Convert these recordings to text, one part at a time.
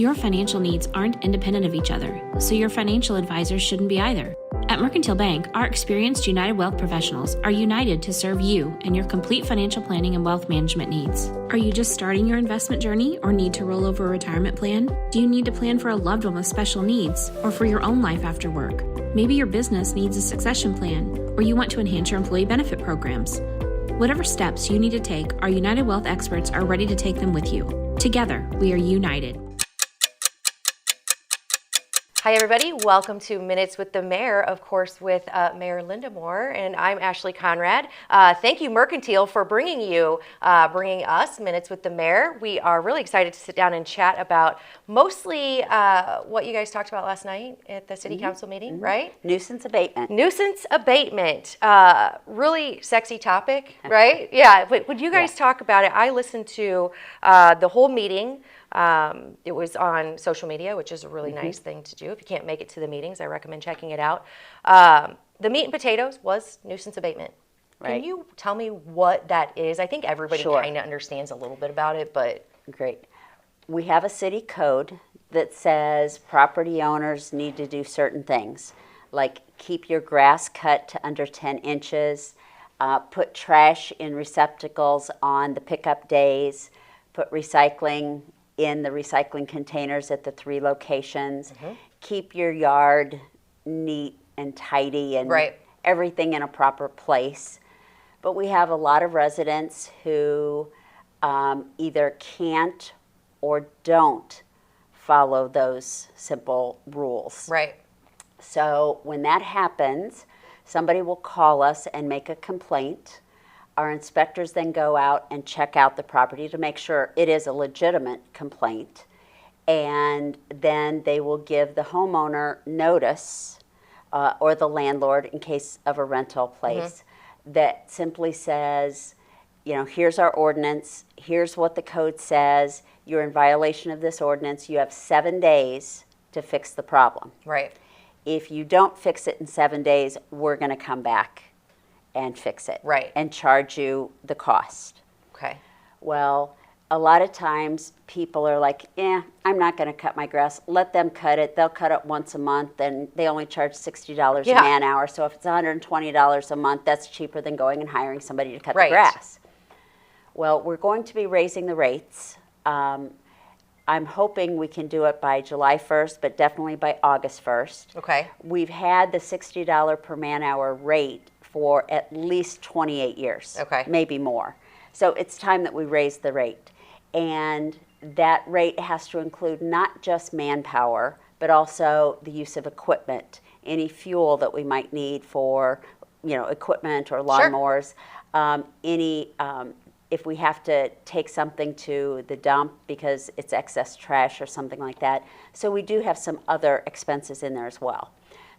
Your financial needs aren't independent of each other, so your financial advisors shouldn't be either. At Mercantile Bank, our experienced United Wealth professionals are united to serve you and your complete financial planning and wealth management needs. Are you just starting your investment journey or need to roll over a retirement plan? Do you need to plan for a loved one with special needs or for your own life after work? Maybe your business needs a succession plan or you want to enhance your employee benefit programs. Whatever steps you need to take, our United Wealth experts are ready to take them with you. Together, we are united. Hi, everybody. Welcome to Minutes with the Mayor, of course, with Mayor Linda Moore, and I'm Ashley Conrad. Thank you, Mercantile, for bringing us Minutes with the Mayor. We are really excited to sit down and chat about mostly what you guys talked about last night at the City Council meeting, right? Nuisance abatement. Nuisance abatement. Really sexy topic, right? Yeah. But would you guys talk about it? I listened to the whole meeting. It was on social media, which is a really nice thing to do. If you can't make it to the meetings, I recommend checking it out. The meat and potatoes was nuisance abatement. Right. Can you tell me what that is? I think everybody kind of understands a little bit about it, but... Great. We have a city code that says property owners need to do certain things, like keep your grass cut to under 10 inches, put trash in receptacles on the pickup days, put recycling in the recycling containers at the 3 locations, keep your yard neat and tidy and everything in a proper place. But we have a lot of residents who either can't or don't follow those simple rules. Right. So when that happens, somebody will call us and make a complaint. Our inspectors then go out and check out the property to make sure it is a legitimate complaint. And then they will give the homeowner notice, or the landlord in case of a rental place, that simply says, you know, here's our ordinance, here's what the code says, you're in violation of this ordinance, you have 7 days to fix the problem. Right. If you don't fix it in 7 days, we're going to come back and fix it. Right. And charge you the cost. Okay. Well, a lot of times people are like, I'm not going to cut my grass. Let them cut it. They'll cut it once a month, and they only charge $60 a man hour. So if it's $120 a month, that's cheaper than going and hiring somebody to cut the grass. Well, we're going to be raising the rates. I'm hoping we can do it by July 1st, but definitely by August 1st. Okay. We've had the $60 per man hour rate for at least 28 years, maybe more. So it's time that we raise the rate. And that rate has to include not just manpower, but also the use of equipment, any fuel that we might need for, equipment or lawnmowers, if we have to take something to the dump because it's excess trash or something like that. So we do have some other expenses in there as well.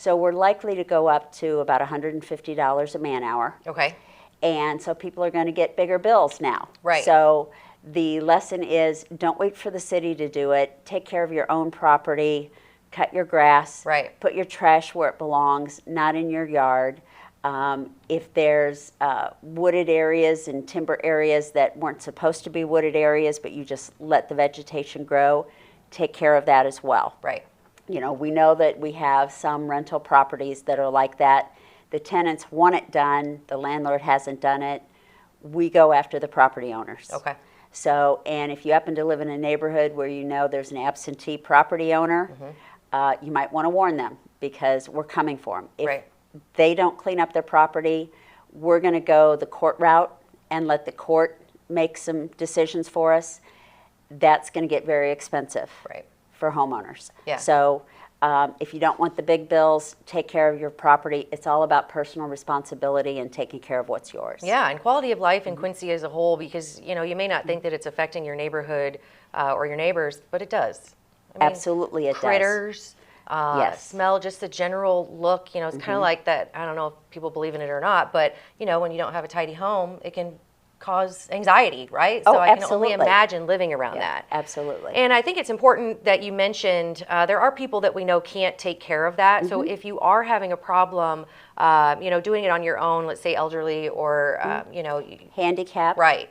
So we're likely to go up to about $150 a man hour. Okay. And so people are going to get bigger bills now. Right. So the lesson is don't wait for the city to do it. Take care of your own property. Cut your grass. Right. Put your trash where it belongs, not in your yard. If there's wooded areas and timber areas that weren't supposed to be wooded areas, but you just let the vegetation grow, take care of that as well. Right. We know that we have some rental properties that are like that. The tenants want it done. The landlord hasn't done it. We go after the property owners. Okay. So, and if you happen to live in a neighborhood where you know there's an absentee property owner, you might want to warn them because we're coming for them. If they don't clean up their property, we're going to go the court route and let the court make some decisions for us. That's going to get very expensive. Right. For homeowners. Yeah. So if you don't want the big bills, take care of your property. It's all about personal responsibility and taking care of what's yours. Yeah, and quality of life in Quincy as a whole, because you may not think that it's affecting your neighborhood or your neighbors, but it does. Absolutely, it does. Critters, smell, just the general look. It's kind of like that. I don't know if people believe in it or not, but when you don't have a tidy home, it can cause anxiety, right? Oh, So I can absolutely. only imagine living around that. Absolutely. And I think it's important that you mentioned there are people that we know can't take care of that. So if you are having a problem, doing it on your own, let's say elderly or, Handicapped, Right.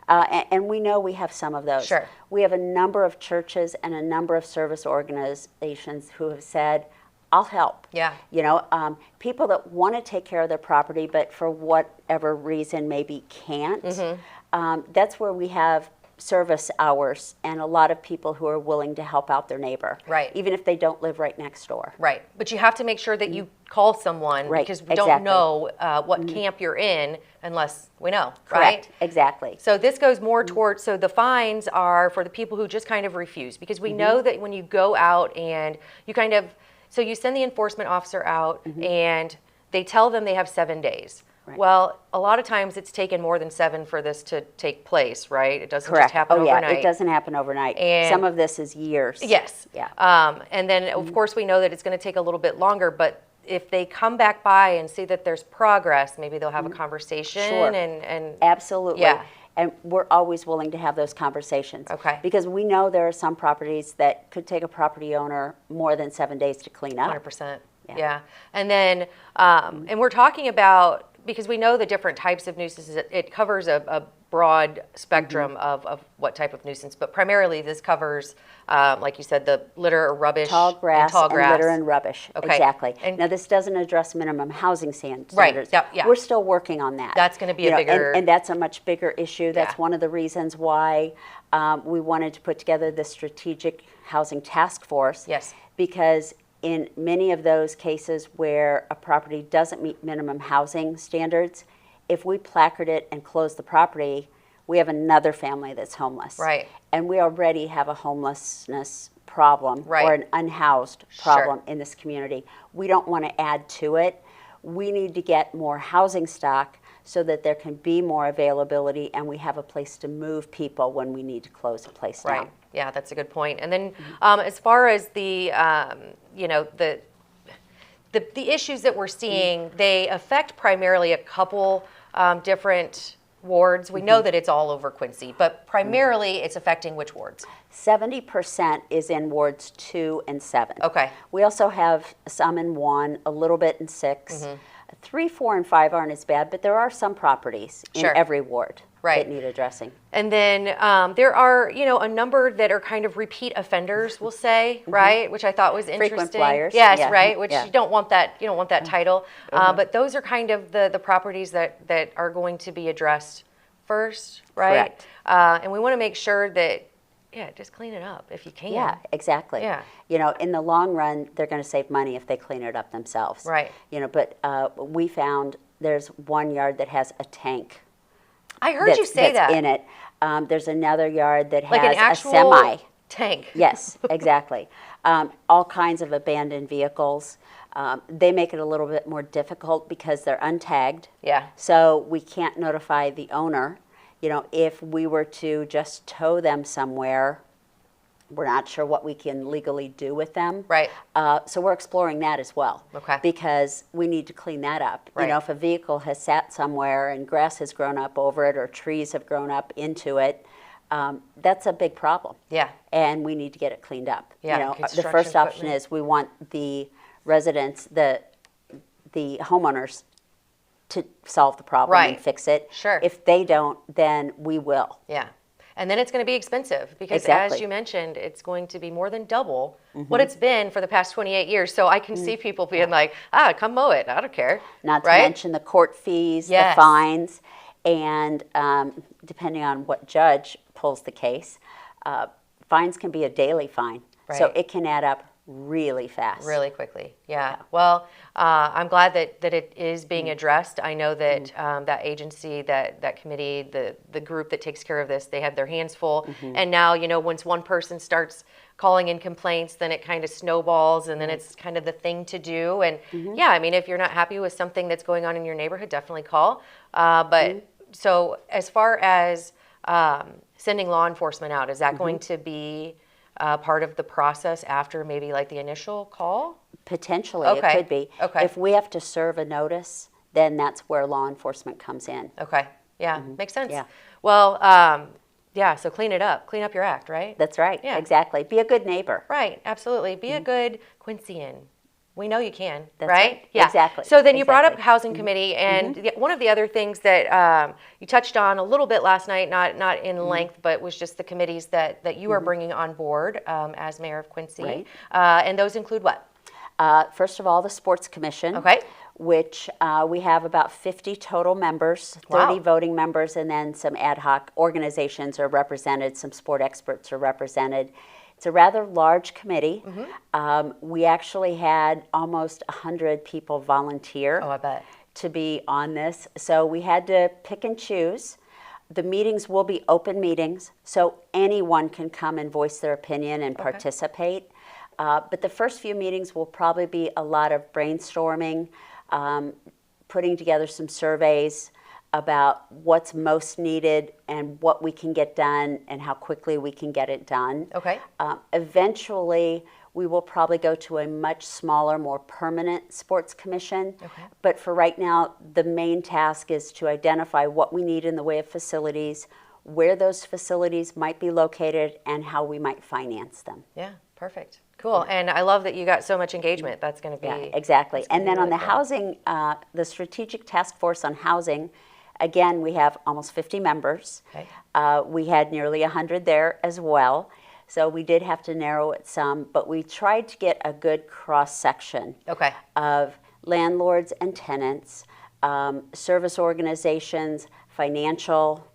And we know we have some of those. Sure. We have a number of churches and a number of service organizations who have said, I'll help. Yeah. People that want to take care of their property, but for whatever reason maybe can't, that's where we have service hours and a lot of people who are willing to help out their neighbor. Right. Even if they don't live right next door. Right. But you have to make sure that you call someone Right, because we exactly. don't know what camp you're in unless we know, Correct. right? Exactly. So this goes more towards, so the fines are for the people who just kind of refuse, because we know that when you go out and you so you send the enforcement officer out and they tell them they have 7 days. Right. Well, a lot of times it's taken more than 7 for this to take place, right? It doesn't Correct. just happen overnight. Yeah, it doesn't happen overnight. And some of this is years. Yes. Yeah. And then, of course, we know that it's going to take a little bit longer, but if they come back by and see that there's progress, maybe they'll have a conversation. Sure. And Absolutely. Yeah. And we're always willing to have those conversations. Okay. Because we know there are some properties that could take a property owner more than 7 days to clean up. 100%. Yeah. Yeah. And then, and we're talking about, because we know the different types of nuisances, it covers a broad spectrum of what type of nuisance, but primarily this covers, like you said, the litter or rubbish. Tall grass and litter and rubbish. Okay. Exactly. And- now, this doesn't address minimum housing standards. Right. Yeah. We're still working on that. That's going to be a bigger... And that's a much bigger issue. That's Yeah. one of the reasons why we wanted to put together the Strategic Housing Task Force. Yes. Because in many of those cases where a property doesn't meet minimum housing standards, if we placard it and close the property, we have another family that's homeless. Right. And we already have a homelessness problem Right. or an unhoused problem in this community. We don't want to add to it. We need to get more housing stock so that there can be more availability and we have a place to move people when we need to close a place down. Right. Yeah, that's a good point. And then as far as the issues that we're seeing, they affect primarily a couple different wards. We know that it's all over Quincy, but primarily it's affecting which wards? 70% is in wards 2 and 7. Okay. We also have some in 1, a little bit in 6. 3, 4, and 5 aren't as bad, but there are some properties in Sure. every ward Right. that need addressing. And then there are, a number that are kind of repeat offenders, we'll say, right? Which I thought was interesting. Frequent flyers. Yes, Yeah. right. Which Yeah. you don't want that. You don't want that title. But those are kind of the properties that are going to be addressed first, right? Correct. And we want to make sure that, just clean it up if you can. Yeah, exactly. Yeah. In the long run, they're going to save money if they clean it up themselves. Right. But we found there's one yard that has a tank. I heard you say that's that. in it. There's another yard that Like an has actual a semi. tank. Yes, exactly. All kinds of abandoned vehicles. They make it a little bit more difficult because they're untagged. Yeah. So we can't notify the owner. If we were to just tow them somewhere, we're not sure what we can legally do with them. Right. So we're exploring that as well. Okay. Because we need to clean that up. Right. If a vehicle has sat somewhere and grass has grown up over it or trees have grown up into it, that's a big problem. Yeah. And we need to get it cleaned up. Yeah, The construction first option equipment. is we want the residents, the homeowners, to solve the problem Right. and fix it. Sure. If they don't, then we will. Yeah. And then it's going to be expensive because, Exactly. as you mentioned, it's going to be more than double what it's been for the past 28 years. So I can see people being like, come mow it. I don't care. Not to right? mention the court fees, Yes. the fines, and depending on what judge pulls the case, fines can be a daily fine. So Right. it can add up really fast. Really quickly. Yeah. Well, I'm glad that it is being addressed. I know that that agency, that committee, the group that takes care of this, they have their hands full. And now, once one person starts calling in complaints, then it kind of snowballs and then it's kind of the thing to do. And yeah, I mean, if you're not happy with something that's going on in your neighborhood, definitely call. But so as far as sending law enforcement out, is that going to be part of the process after maybe like the initial call? Potentially, Okay. it could be. Okay. If we have to serve a notice, then that's where law enforcement comes in. Okay. Yeah, makes sense. Yeah. Well, yeah, so clean it up. Clean up your act, right? That's right. Yeah. Exactly. Be a good neighbor. Right, absolutely. Be a good Quincean. We know you can, That's right? right. Yeah. Exactly. So then you brought up Exactly. housing committee, and one of the other things that you touched on a little bit last night, not in length, but was just the committees that you are bringing on board as mayor of Quincy. Right. And those include what? First of all, the Sports Commission, Okay. which we have about 50 total members, 30 Wow. voting members, and then some ad hoc organizations are represented, some sport experts are represented. It's a rather large committee. We actually had almost 100 people volunteer Oh, I bet. to be on this, so we had to pick and choose. The meetings will be open meetings, so anyone can come and voice their opinion and participate. But the first few meetings will probably be a lot of brainstorming, putting together some surveys about what's most needed and what we can get done and how quickly we can get it done. Okay. Eventually, we will probably go to a much smaller, more permanent sports commission. Okay. But for right now, the main task is to identify what we need in the way of facilities, where those facilities might be located, and how we might finance them. Yeah, perfect. Cool. And I love that you got so much engagement. That's going to be. Yeah, exactly. that's gonna And be then on really the cool. housing, the Strategic Task Force on Housing, again, we have almost 50 members. Okay. We had nearly 100 there as well. So we did have to narrow it some, but we tried to get a good cross-section Okay. of landlords and tenants, service organizations, financial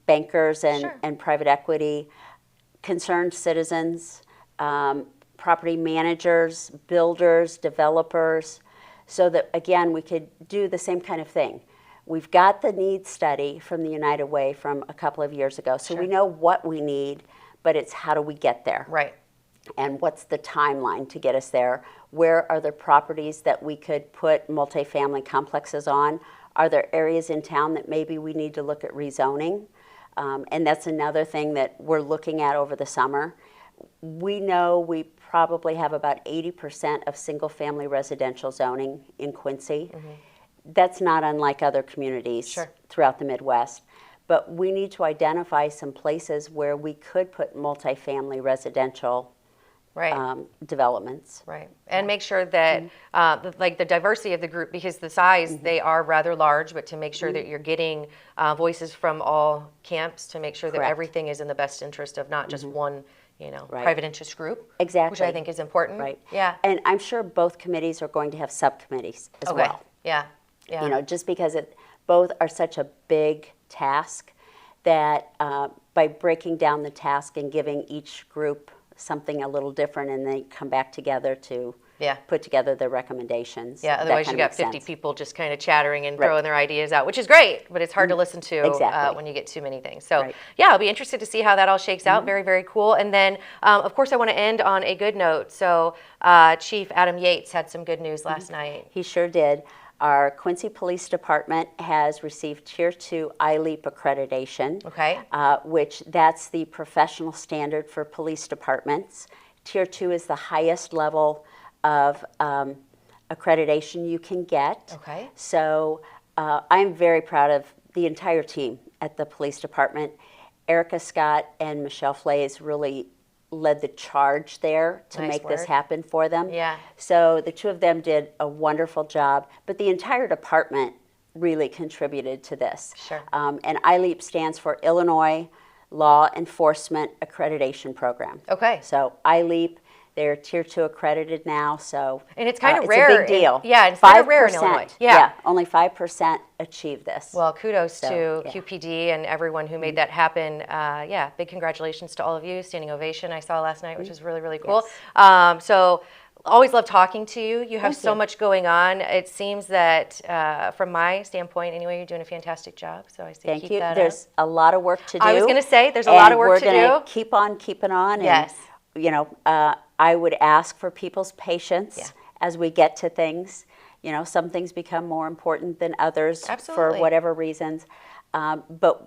bankers Sure. and private equity, concerned citizens, property managers, builders, developers, so that, again, we could do the same kind of thing. We've got the needs study from the United Way from a couple of years ago, so Sure. we know what we need, but it's how do we get there? Right. And what's the timeline to get us there? Where are the properties that we could put multifamily complexes on? Are there areas in town that maybe we need to look at rezoning? And that's another thing that we're looking at over the summer. We know we probably have about 80% of single-family residential zoning in Quincy. That's not unlike other communities Sure. throughout the Midwest. But we need to identify some places where we could put multifamily residential Right. developments. Right. And make sure that, like the diversity of the group, because the size, they are rather large, but to make sure that you're getting voices from all camps to make sure that Correct. everything is in the best interest of not just one, Right. private interest group. Exactly. Which I think is important. Right. Yeah. And I'm sure both committees are going to have subcommittees as Okay. well. Yeah. Yeah. Just because both are such a big task that by breaking down the task and giving each group something a little different, and they come back together to Yeah. put together their recommendations. Yeah, that otherwise you kind got of makes 50 sense. people just kind of chattering and Right. throwing their ideas out, which is great, but it's hard to listen to Exactly. when you get too many things. So Right. yeah, I'll be interested to see how that all shakes out. Very, very cool. And then, of course, I want to end on a good note. So Chief Adam Yates had some good news last night. He sure did. Our Quincy Police Department has received Tier 2 ILEAP accreditation, Okay. which that's the professional standard for police departments. Tier 2 is the highest level of accreditation you can get. Okay. So I'm very proud of the entire team at the police department. Erica Scott and Michelle Flays really led the charge there to Nice make this work. happen for them. Yeah. So the two of them did a wonderful job, but the entire department really contributed to this. Sure. And ILEAP stands for Illinois Law Enforcement Accreditation Program. Okay. So ILEAP, they're Tier 2 accredited now, so And it's kind of it's rare. a big deal. Yeah, it's kind of rare in 5%, Illinois. Yeah. only 5% achieve this. Well, kudos to yeah. QPD and everyone who made that happen. Yeah, big congratulations to all of you. Standing ovation I saw last night, which is really, really cool. So always love talking to you. You have Thank so you. much going on. It seems that from my standpoint anyway, you're doing a fantastic job. So I say Thank keep you. that There's a lot of work to do. I was gonna say, there's a lot of work to And we're going do. to keep on keeping on. And, Yes. I would ask for people's patience Yeah. as we get to things. Some things become more important than others Absolutely. for whatever reasons. But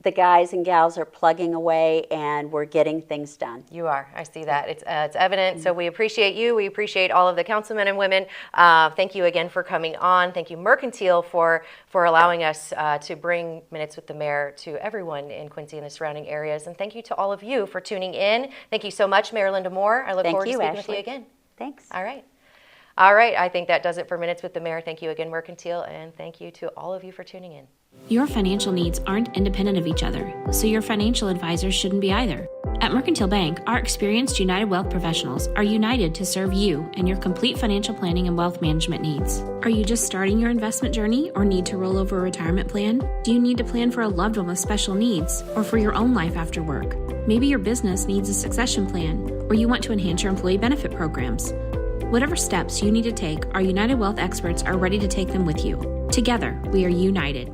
the guys and gals are plugging away and we're getting things done. You are. I see that. It's evident. So we appreciate you. We appreciate all of the councilmen and women. Thank you again for coming on. Thank you, Mercantile, for allowing us to bring Minutes with the Mayor to everyone in Quincy and the surrounding areas. And thank you to all of you for tuning in. Thank you so much, Mayor Linda Moore. I look forward to speaking with you again. Thanks. All right. All right. I think that does it for Minutes with the Mayor. Thank you again, Mercantile, and thank you to all of you for tuning in. Your financial needs aren't independent of each other, so your financial advisors shouldn't be either. At Mercantile Bank, our experienced United Wealth professionals are united to serve you and your complete financial planning and wealth management needs. Are you just starting your investment journey or need to roll over a retirement plan? Do you need to plan for a loved one with special needs or for your own life after work? Maybe your business needs a succession plan or you want to enhance your employee benefit programs. Whatever steps you need to take, our United Wealth experts are ready to take them with you. Together, we are united.